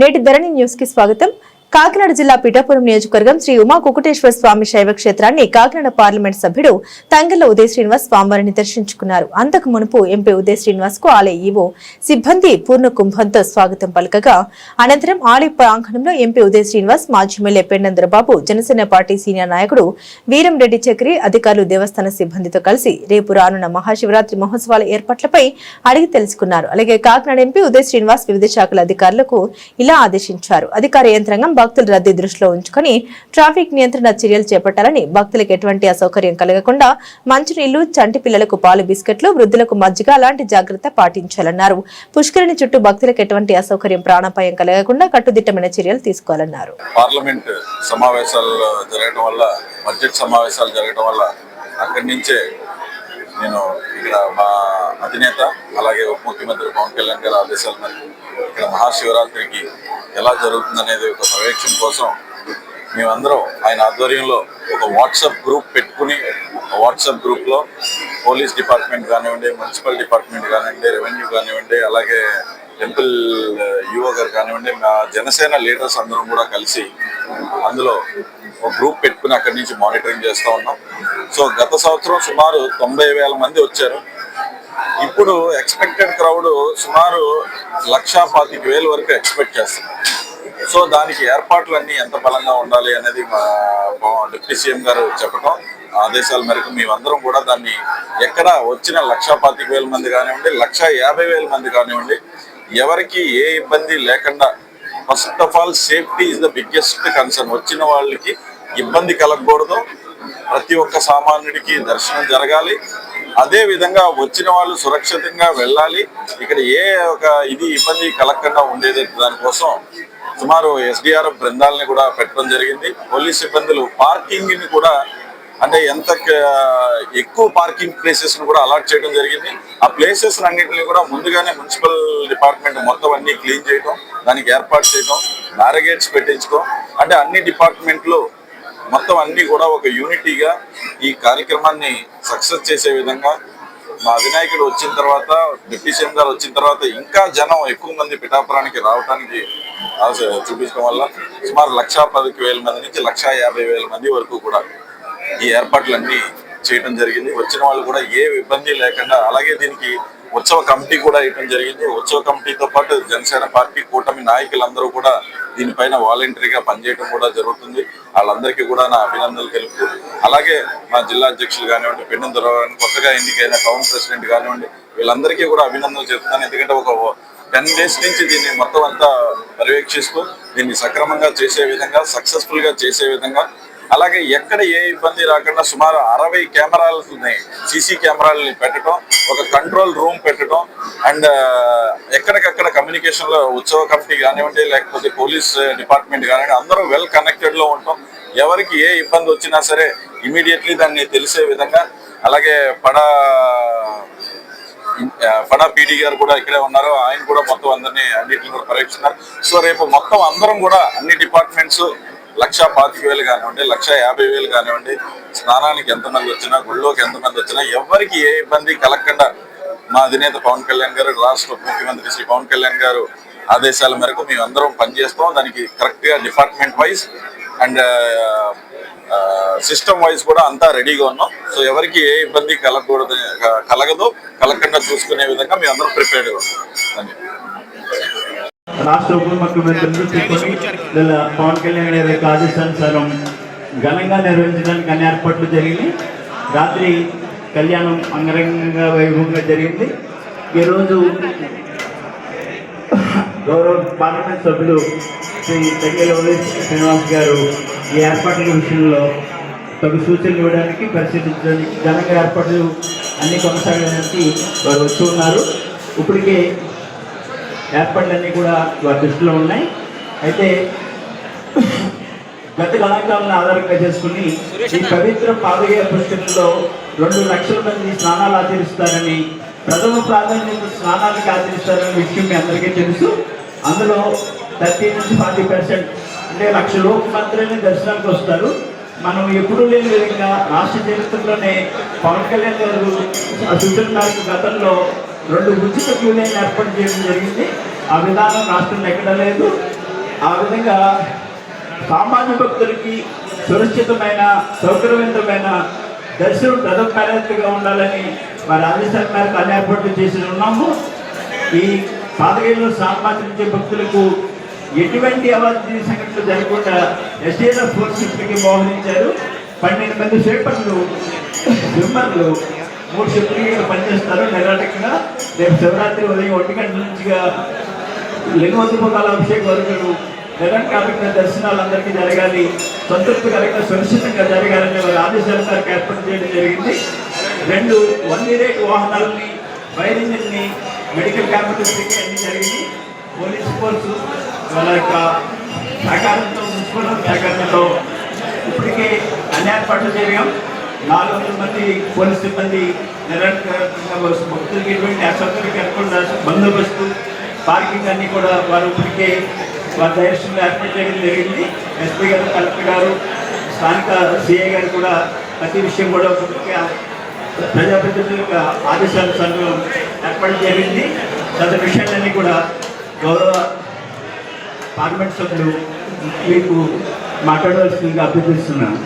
నేటి ధరణి న్యూస్ కి స్వాగతం. కాకినాడ జిల్లా పిఠాపురం నియోజకవర్గం శ్రీ ఉమా కుకుటేశ్వర స్వామి శైవ క్షేత్రాన్ని కాకినాడ పార్లమెంట్ సభ్యుడు తంగెళ్ల ఉదయ్ శ్రీనివాస్ స్వామివారిని దర్శించుకున్నారు. అంతకు మునుపు ఎంపీ ఉదయ్ శ్రీనివాస్ కు ఆలయ ఈవో సిబ్బంది పూర్ణ కుంభంతో స్వాగతం పలకగా అనంతరం ఆలయ ప్రాంగణంలో ఎంపీ ఉదయ్ శ్రీనివాస్, మాజీ ఎమ్మెల్యే పెన్నందరబాబు, జనసేన పార్టీ సీనియర్ నాయకుడు వీరంరెడ్డి చక్రి, అధికారులు, దేవస్థాన సిబ్బందితో కలిసి రేపు రానున్న మహాశివరాత్రి మహోత్సవాల ఏర్పాట్లపై అడిగి తెలుసుకున్నారు. అలాగే కాకినాడ ఎంపీ ఉదయ్ శ్రీనివాస్ వివిధ శాఖల అధికారులకు ఇలా ఆదేశించారు. అధికార యంత్రాంగం భక్తుల రద్దీ దృష్టిలో ఉంచుకుని ట్రాఫిక్ నియంత్రణ చర్యలు చేపట్టాలని, భక్తులకు ఎటువంటి అసౌకర్యం కలగకుండా మంచినీళ్లు, చంటి పిల్లలకు పాలు, బిస్కెట్లు, వృద్ధులకు మజ్జిగ అలాంటి జాగ్రత్త పాటించాలన్నారు. పుష్కరిణి చుట్టూ భక్తులకు ఎటువంటి అసౌకర్యం, ప్రాణాపాయం కలగకుండా కట్టుదిట్టమైన చర్యలు తీసుకోవాలన్నారు. పార్లమెంట్ సమావేశాలు జరగడం వల్ల, బడ్జెట్ సమావేశాలు జరగడం వల్ల అక్కడి నుంచే నేను ఇక్కడ మా అధినేత అలాగే ఉప ముఖ్యమంత్రి పవన్ కళ్యాణ్ గారి ఆదేశాల మేరకు ఇక్కడ మహాశివరాత్రికి ఎలా జరుగుతుందనేది ఒక పర్యవేక్షణ కోసం మేమందరం ఆయన ఆధ్వర్యంలో ఒక వాట్సాప్ గ్రూప్ పెట్టుకుని, వాట్సాప్ గ్రూప్లో పోలీస్ డిపార్ట్మెంట్ కానివ్వండి, మున్సిపల్ డిపార్ట్మెంట్ కానివ్వండి, రెవెన్యూ కానివ్వండి, అలాగే టెంపుల్ యువో గారు కానివ్వండి, మా జనసేన లీడర్స్ అందరం కూడా కలిసి అందులో ఒక గ్రూప్ పెట్టుకుని అక్కడి నుంచి మానిటరింగ్ చేస్తూ ఉన్నాం. సో గత సంవత్సరం సుమారు 90,000 మంది వచ్చారు. ఇప్పుడు ఎక్స్పెక్టెడ్ క్రౌడ్ సుమారు 1,25,000 వరకు ఎక్స్పెక్ట్ చేస్తున్నాం. సో దానికి ఏర్పాట్లు అన్నీ ఎంత బలంగా ఉండాలి అనేది మా డిప్యూటీ సీఎం గారు చెప్పడం ఆదేశాల మేరకు మేమందరం కూడా దాన్ని ఎక్కడ వచ్చిన 1,25,000 మంది కానివ్వండి, 1,50,000 మంది కానివ్వండి, ఎవరికి ఏ ఇబ్బంది లేకుండా, first of all safety is the biggest concern. వచ్చిన వాళ్ళకి ఇబ్బంది కలగకూడదు, ప్రతి ఒక్క సామాన్యుడికి దర్శనం జరగాలి, అదే విధంగా వచ్చిన వాళ్ళు సురక్షితంగా వెళ్ళాలి. ఇక్కడ ఏ ఒక ఇబ్బంది కలగకుండా ఉండేది. దానికోసం సుమారు SDRF బృందాలని కూడా పెట్టడం జరిగింది. పోలీస్ సిబ్బందులు పార్కింగ్ని కూడా, అంటే ఎంత ఎక్కువ పార్కింగ్ ప్లేసెస్ ను కూడా అలాట్ చేయడం జరిగింది. ఆ ప్లేసెస్ అన్నింటినీ కూడా ముందుగానే మున్సిపల్ డిపార్ట్మెంట్ మొత్తం అన్ని క్లీన్ చేయడం, దానికి ఏర్పాటు చేయడం, బ్యారిగేట్స్ పెట్టించడం, అంటే అన్ని డిపార్ట్మెంట్లు మొత్తం అన్ని కూడా ఒక యూనిటీగా ఈ కార్యక్రమాన్ని సక్సెస్ చేసే విధంగా మా అధినాయకుడు వచ్చిన తర్వాత, డిప్యూటీ సీఎం గారు వచ్చిన తర్వాత ఇంకా జనం ఎక్కువ మంది పిఠాపురానికి రావడానికి ఆశ చూపించడం వల్ల సుమారు 1,10,000 మంది నుంచి 1,50,000 మంది వరకు కూడా ఈ ఏర్పాట్లన్నీ చేయడం జరిగింది. వచ్చిన వాళ్ళు కూడా ఏ ఇబ్బంది లేకుండా, అలాగే దీనికి ఉత్సవ కమిటీ కూడా ఇవ్వడం జరిగింది. ఉత్సవ కమిటీతో పాటు జనసేన పార్టీ కూటమి నాయకులందరూ కూడా దీనిపైన వాలంటరీగా పనిచేయడం కూడా జరుగుతుంది. వాళ్ళందరికీ కూడా నా అభినందనలు తెలుపుతూ, అలాగే మా జిల్లా అధ్యక్షులు కానివ్వండి, పెన్నందరబాబు, కొత్తగా ఎన్నికైన టౌన్ ప్రెసిడెంట్ కానివ్వండి, వీళ్ళందరికీ కూడా అభినందనలు చెప్తాను. ఎందుకంటే ఒక 10 days నుంచి దీన్ని మొత్తం అంతా పర్యవేక్షిస్తూ దీన్ని సక్రమంగా చేసే విధంగా, సక్సెస్ఫుల్గా చేసే విధంగా, అలాగే ఎక్కడ ఏ ఇబ్బంది రాకుండా సుమారు 60 కెమెరాలని, సీసీ కెమెరాలని పెట్టడం, ఒక కంట్రోల్ రూమ్ పెట్టడం, అండ్ ఎక్కడికక్కడ కమ్యూనికేషన్లో ఉత్సవ కమిటీ కానివ్వండి, లేకపోతే పోలీస్ డిపార్ట్మెంట్ కానివ్వండి, అందరూ వెల్ కనెక్టెడ్లో ఉంటాం. ఎవరికి ఏ ఇబ్బంది వచ్చినా సరే ఇమీడియట్లీ దాన్ని తెలిసే విధంగా, అలాగే పడా పీడీ గారు కూడా ఇక్కడే ఉన్నారు. ఆయన కూడా మొత్తం అందరినీ అన్నింటిని కూడా పరీక్షిస్తున్నారు. సో రేపు మొత్తం అందరం కూడా అన్ని డిపార్ట్మెంట్స్ 1,25,000 కానివ్వండి, 1,50,000 కానివ్వండి, స్నానానికి ఎంతమంది వచ్చినా, గుళ్ళోకి ఎంతమంది వచ్చినా, ఎవరికి ఏ ఇబ్బంది కలగకుండా మా అధినేత పవన్ కళ్యాణ్ గారు, రాష్ట్ర ఉప ముఖ్యమంత్రి శ్రీ పవన్ కళ్యాణ్ గారు ఆదేశాల మేరకు మేమందరం పనిచేస్తాం. దానికి కరెక్ట్గా department wise and system wise కూడా అంతా రెడీగా ఉన్నాం. సో ఎవరికి ఏ ఇబ్బంది కలగకుండా చూసుకునే విధంగా మేమందరం ప్రిపేర్డ్గా ఉన్నాం. రాష్ట్ర ఉప ముఖ్యమంత్రి పవన్ కళ్యాణ్ గారి యొక్క ఆదేశానుసారం ఘనంగా నిర్వహించడానికి అన్ని ఏర్పాట్లు జరిగినాయి. రాత్రి కళ్యాణం అంగరంగ వైభవంగా జరిగింది. ఈరోజు గౌరవ పార్లమెంట్ సభ్యులు శ్రీ తంగెళ్ల ఉదయ్ శ్రీనివాస్ గారు ఈ ఏర్పాట్ల విషయంలో తగు సూచనలు ఇవ్వడానికి, పరిశీలించడానికి, ఘనంగా ఏర్పాట్లు అన్ని కొనసాగడానికి వారు వచ్చి ఉన్నారు. ఇప్పటికే ఏర్పాట్లన్నీ కూడా వారి దృష్టిలో ఉన్నాయి. అయితే గత కళాకారులను ఆధారంగా చేసుకుని ఈ పవిత్ర పాదగయ పుష్కరంలో 2 లక్షల మంది స్నానాలు ఆచరిస్తారని, ప్రథమ ప్రాధాన్యత స్నానానికి ఆచరిస్తారనే విషయం మీ అందరికీ తెలుసు. అందులో 30 నుంచి 40% అంటే 1,00,000 లోపు మాత్రమే దర్శనానికి వస్తారు. మనం ఎప్పుడూ లేని విధంగా రాష్ట్ర చరిత్రలోనే పవన్ కళ్యాణ్ గారు సూచన మేరకు గతంలో 2 ఉచిత క్యూ లైన్ ఏర్పాటు చేయడం జరిగింది. ఆ విధానం రాష్ట్రంలో ఎక్కడ లేదు. ఆ విధంగా సామాన్య భక్తులకి సురక్షితమైన సౌకర్యవంతమైన దర్శనం ప్రథమ ప్రాధాన్యతగా ఉండాలని వారి ఆదేశాల మేరకు అన్ని ఏర్పాట్లు చేసి ఉన్నాము. ఈ పాదగిరిలో స్నానమాచరించే భక్తులకు ఎటువంటి అవాంఛనీయ సంఘటనలు జరగకుండా ఎస్టీఎఫ్ ఫోర్స్ ఇప్పటికీ మోహరించారు. 12 మంది స్వీపర్లు స్విమ్మర్లు 3 షిఫ్ట్లు పనిచేస్తారు నిరాటకంగా. రేపు శివరాత్రి ఉదయం 1 గంటల నుంచిగా లింగోద్భవాల అభిషేకం వరకు నిరంకాలిక దర్శనాలు అందరికీ జరగాలి, సంతృప్తికరంగా సురక్షితంగా జరగాలని వారి ఆదేశాల మేరకు ఏర్పాటు చేయడం జరిగింది. 2 108 వాహనాలని, ఫైర్ ఇంజిన్ని, మెడికల్ క్యాంపస్ అన్ని జరిగింది. పోలీస్ ఫోర్సు వాళ్ళ యొక్క సహకారంతో, మున్సిపల్ సహకారంతో ఇప్పటికే అన్ని ఏర్పాట్లు జరిగాం. 400 మంది పోలీస్ సిబ్బంది నిరంతరంగా భక్తులకి ఎటువంటి అసౌకర్యం కలగకుండా బందోబస్తు, పార్కింగ్ అన్నీ కూడా వారు ఇప్పటికే వారి డైరెక్షన్లో ఏర్పాటు చేయడం జరిగింది. ఎస్పీ గారు, కలెక్టర్ గారు, స్థానిక సిఐ గారు కూడా ప్రతి విషయం కూడా ప్రజాప్రతినిధుల యొక్క ఆదేశానుసారం ఏర్పాటు జరిగింది. తన విషయాలన్నీ కూడా గౌరవ పార్లమెంట్ సభ్యులు మీకు మాట్లాడవలసిందిగా అభ్యర్థిస్తున్నాను.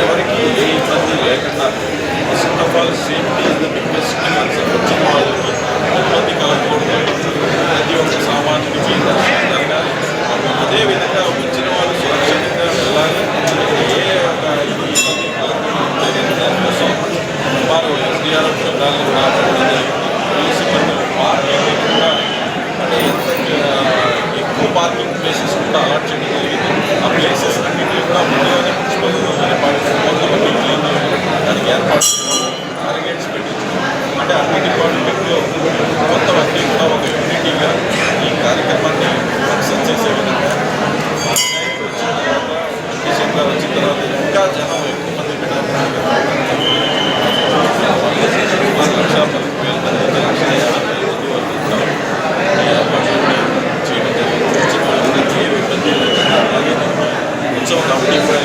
ఎవరికి ఏ ఇబ్బంది లేకుండా first of all safety is the biggest వచ్చిన వాళ్ళకి ఇబ్బంది కలగకూడదు. ప్రతి ఒక్క సామాన్యుడికి దర్శనం జరగాలి. అదేవిధంగా వచ్చిన వాళ్ళు సురక్షితంగా వెళ్ళాలి. ఏ ఒక ఇబ్బంది కలగకుండా దానికోసం వారు ఎస్డిఆర్ఎఫ్ బృందాలను కూడా పోలీస్ సిబ్బందులు పార్కింగ్ కూడా అంటే ఎక్కువ పార్కింగ్ ప్లేసెస్ కూడా అలాట్ చేయడం జరిగింది. ఆ ప్లేసెస్ అన్నింటినీ కూడా ముందుగానే మున్సిపల్ దానికి ఏర్పాటు టార్గెట్స్ పెట్టించుకున్నాం. అంటే అన్ని డిపార్ట్మెంట్లో మొత్తం అన్నీ కూడా ఒక యూనిటీగా ఈ కార్యక్రమాన్ని సక్సెస్ చేసే విధంగా డిసెంబర్ వచ్చిన తర్వాత ఇంకా జనం ఎక్కువ మంది పెట్టాలి. 1,40,000 మంది 1,50,000 మంది ఏర్పాట్లన్నీ చేయడం జరిగింది. వచ్చిన వాళ్ళందరికీ ఏ ఇబ్బంది లేకుండా అలాగే ఉత్సవ కమిటీ కూడా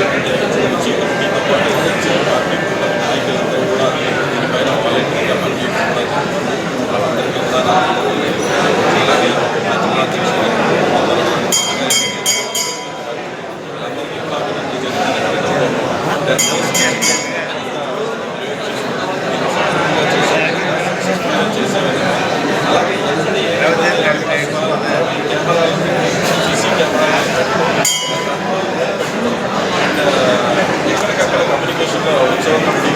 ఉత్సవ కమిటీతో పాటు ఉత్సవ పార్టీ నాయకులందరూ కూడా దీనిపైన వాలంటీర్గా పనిచేస్తున్నారు. వాళ్ళందరికీ కూడా అలాగే జిల్లా అధ్యక్షులు వీళ్ళందరికీ కూడా అభివృద్ధి చేసే విధంగా అలాగే సీసీ కెమెరా ఎక్కడికక్కడ కమ్యూనికేషన్లో ఉత్సవ కమిటీ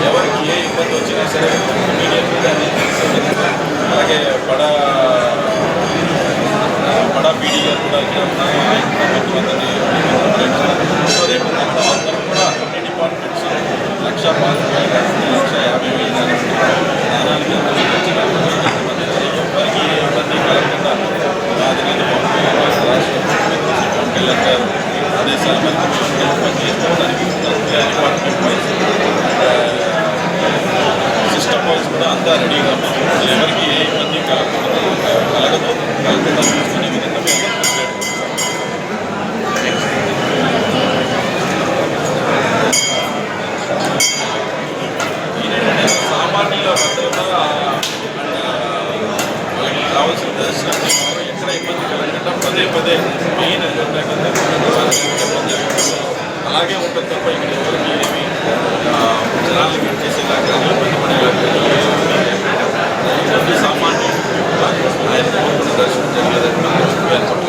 ఎవరికి ఏ ఇబ్బంది వచ్చినా సరే ఇమీడియట్గా అలాగే బడా పీడీ గారు కూడా కొంతమందిని సో రేపు అందరూ కూడా అన్ని డిపార్ట్మెంట్స్ 1,45,000 1,50,000 స్నానాలకి ఎవరికి ఏ ఇబ్బంది కలగకుండా రాష్ట్ర ఆదేశాల పనిచేసుకోవడానికి డిపార్ట్మెంట్ వైజ్ సిస్టమ్ వైజ్ కూడా అంతా రెడీగా ఎవరికి ఏ ఇబ్బంది కలగకుండా చూసుకునే విధంగా మేము ఏంటంటే సామాన్యుల భద్రత వాళ్ళకి కావాల్సిన దర్శనాన్ని ఎక్కడ ఇబ్బంది కలగకుండా పదే మెయిన్ అలాగే ఉంటుంది తప్ప ఇక్కడ ఎవరికి ఏమి జనాలు వెయిట్ చేసేలా కానీ ఇబ్బంది పడేలా సామాన్యులు ఆయన కోరుకున్న దర్శనం జరగలేదని మళ్ళీ చెప్పాను.